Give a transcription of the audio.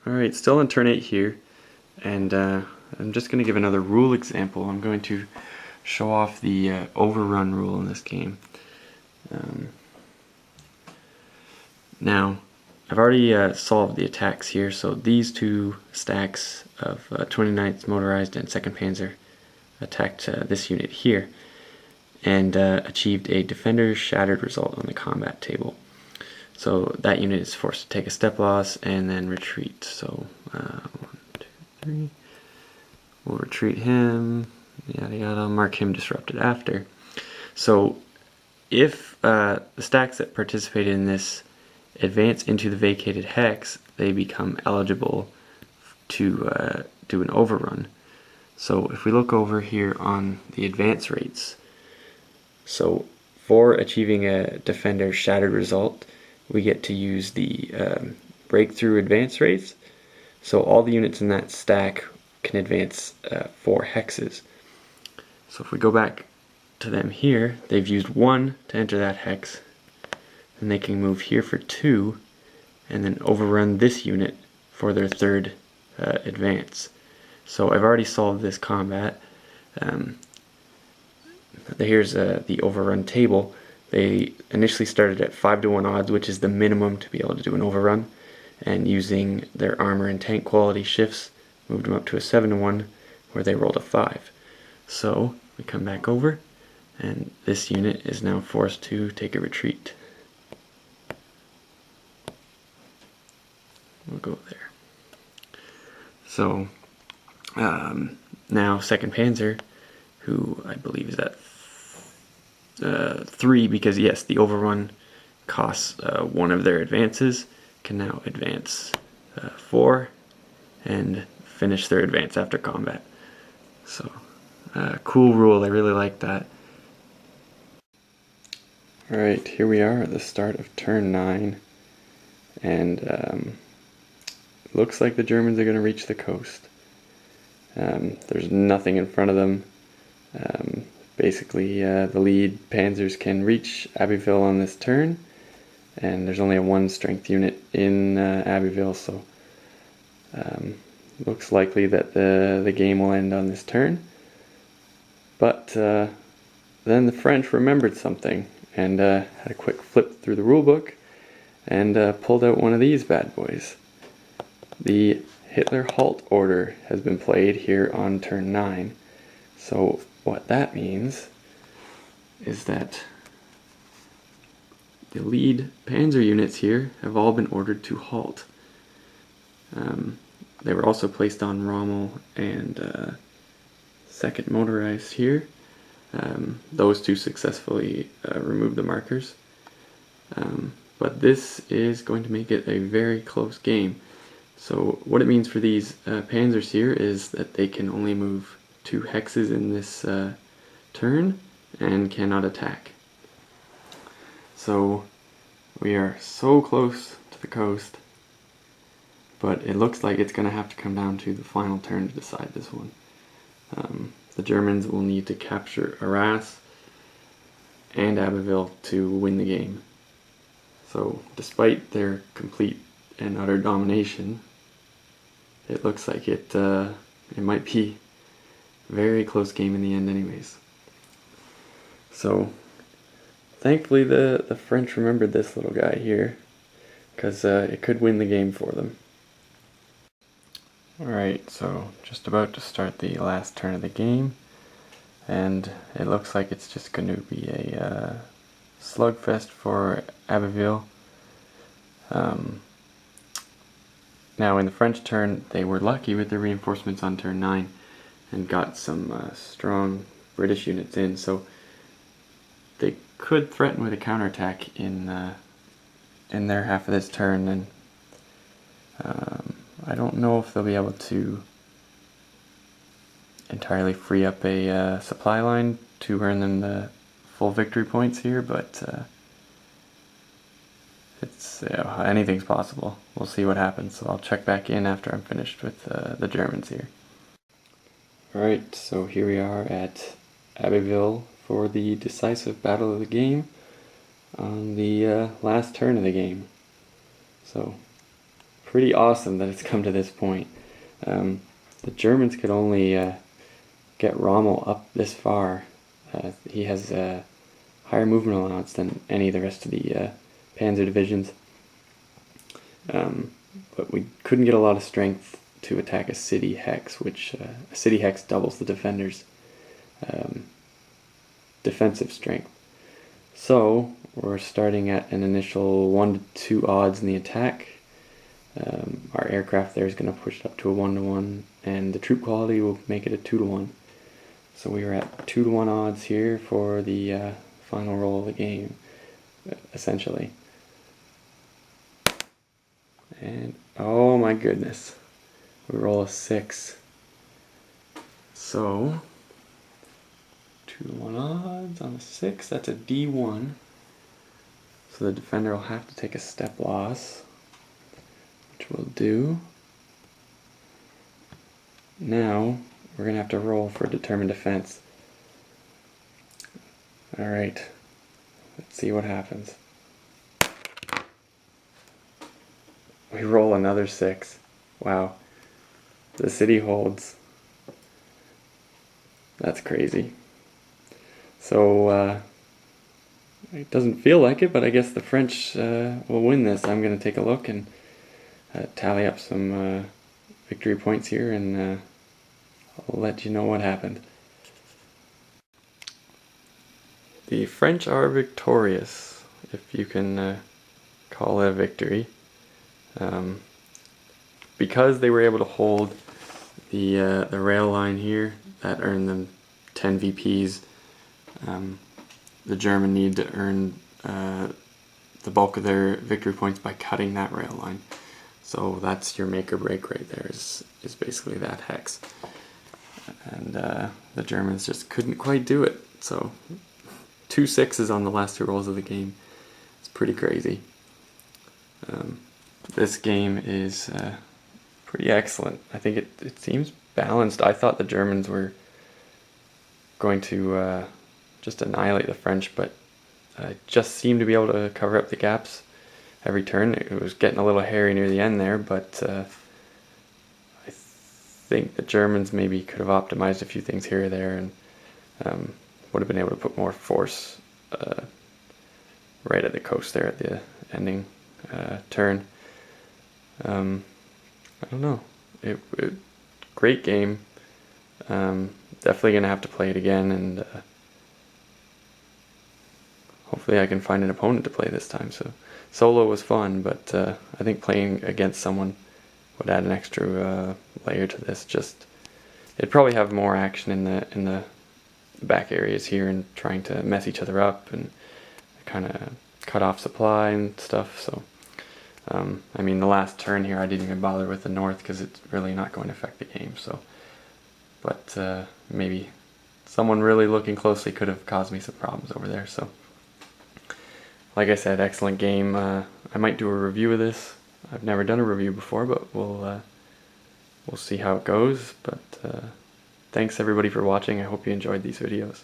Alright, still on turn 8 here, and I'm just going to give another rule example. I'm going to show off the overrun rule in this game. Now, I've already solved the attacks here, so these two stacks of 29th Motorized and 2nd Panzer attacked this unit here, and achieved a Defender's Shattered result on the combat table. So that unit is forced to take a step loss and then retreat. So 1, 2, 3. We'll retreat him. Yada yada. Mark him disrupted after. So if the stacks that participated in this advance into the vacated hex, they become eligible to do an overrun. So if we look over here on the advance rates, so for achieving a Defender's Shattered result, we get to use the breakthrough advance rates. So all the units in that stack can advance 4 hexes. So if we go back to them here, they've used 1 to enter that hex, and they can move here for 2, and then overrun this unit for their 3rd advance. So I've already solved this combat. Here's the overrun table. They initially started at 5-to-1 odds, which is the minimum to be able to do an overrun, and using their armor and tank quality shifts, moved them up to a 7-to-1, where they rolled a 5. So we come back over, and this unit is now forced to take a retreat. We'll go there. So now 2nd Panzer, who I believe is at 3, because yes, the overrun costs 1 of their advances, can now advance 4 and finish their advance after combat. So cool rule, I really like that. Alright, here we are at the start of turn 9, and looks like the Germans are going to reach the coast. There's nothing in front of them. Basically, the lead Panzers can reach Abbeville on this turn, and there's only a 1 strength unit in Abbeville, so looks likely that the game will end on this turn. But then the French remembered something and had a quick flip through the rulebook and pulled out one of these bad boys. The Hitler Halt order has been played here on turn 9. So what that means is that the lead Panzer units here have all been ordered to halt. They were also placed on Rommel and 2nd Motorized here. Those two successfully removed the markers. But this is going to make it a very close game. So what it means for these Panzers here is that they can only move 2 hexes in this turn and cannot attack. So we are so close to the coast, but it looks like it's going to have to come down to the final turn to decide this one. The Germans will need to capture Arras and Abbeville to win the game. So despite their complete and utter domination, it looks like it might be a very close game in the end anyways. So thankfully the French remembered this little guy here, because it could win the game for them. Alright, so just about to start the last turn of the game, and it looks like it's just going to be a slugfest for Abbeville. Now in the French turn, they were lucky with their reinforcements on turn 9 and got some strong British units in, so they could threaten with a counterattack in their half of this turn, and I don't know if they'll be able to entirely free up a supply line to earn them the full victory points here, but it's anything's possible. We'll see what happens, so I'll check back in after I'm finished with the Germans here. Alright, so here we are at Abbeville for the decisive battle of the game on the last turn of the game. So pretty awesome that it's come to this point. The Germans could only get Rommel up this far. He has a higher movement allowance than any of the rest of the Panzer divisions. But we couldn't get a lot of strength to attack a city hex, which a city hex doubles the defender's defensive strength. So we're starting at an initial 1 to 2 odds in the attack. Our aircraft there is going to push it up to a 1 to 1, and the troop quality will make it a 2 to 1. So we are at 2 to 1 odds here for the final roll of the game, essentially. And oh my goodness, we roll a 6. So 2 to 1 odds on a 6, that's a D1. So the defender will have to take a step loss, which we'll do. Now we're going to have to roll for determined defense. Alright, let's see what happens. We roll another 6. Wow. The city holds. That's crazy. So, it doesn't feel like it, but I guess the French will win this. I'm going to take a look and tally up some victory points here, and I'll let you know what happened. The French are victorious, if you can call it a victory. Because they were able to hold the rail line here, that earned them 10 VPs. The German need to earn the bulk of their victory points by cutting that rail line. So that's your make or break right there, is basically that hex. And the Germans just couldn't quite do it. So 2 6s on the last 2 rolls of the game. It's pretty crazy. This game is pretty excellent. I think it seems balanced. I thought the Germans were going to just annihilate the French, but just seemed to be able to cover up the gaps every turn. It was getting a little hairy near the end there, but I think the Germans maybe could have optimized a few things here or there, and would have been able to put more force right at the coast there at the ending turn. I don't know. Great game. Definitely gonna have to play it again, and hopefully I can find an opponent to play this time. So solo was fun, but I think playing against someone would add an extra layer to this. Just it'd probably have more action in the back areas here, and trying to mess each other up and kind of cut off supply and stuff. So I mean, the last turn here I didn't even bother with the north because it's really not going to affect the game. So, but maybe someone really looking closely could have caused me some problems over there. So, like I said, excellent game. I might do a review of this. I've never done a review before, but we'll see how it goes. But thanks everybody for watching. I hope you enjoyed these videos.